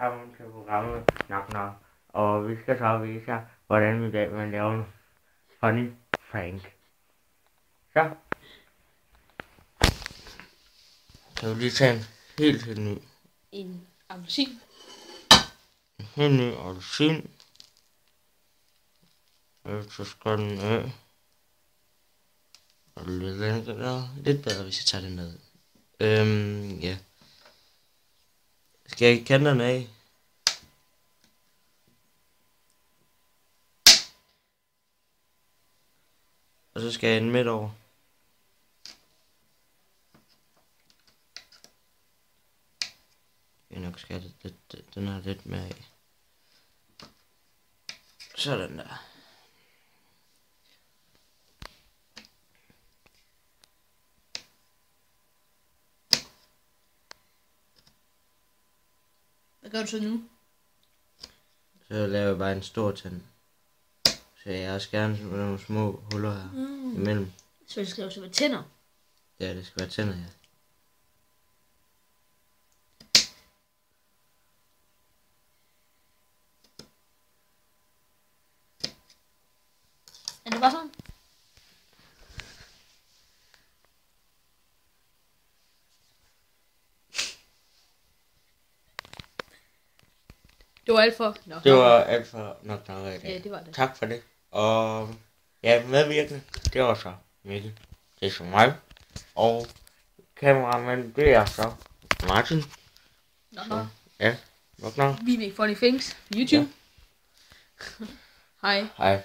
velkommen til programmet Nok. Og vi skal så vise jer, hvordan i dag man laver en honey frank. Så kan vi lige tage en helt ny. En appelsin. En helt ny appelsin. Så skår den af. Og lidt bedre, hvis jeg tager den ned. Ja. Skal jeg kanterne af? Og så skal jeg en midt over. Jeg nok skal have den her lidt mere af. Sådan der. Hvad gør du så nu? Så laver jeg bare en stor tand. Så jeg også gerne med nogle små huller her imellem. Så det skal også være tænder. Ja, det skal være tænder, ja. Er det bare sådan? Det var alt for nok. Det var alt for nok i dag. Ja, det var det. Tak for det. Og ja, medvirkende, det var så Mikkel. Det er så mig. Og kameramand, det er så Martin. Nok. Ja, nok. Vi er med Funny Things på YouTube. Ja. Hej. Hej.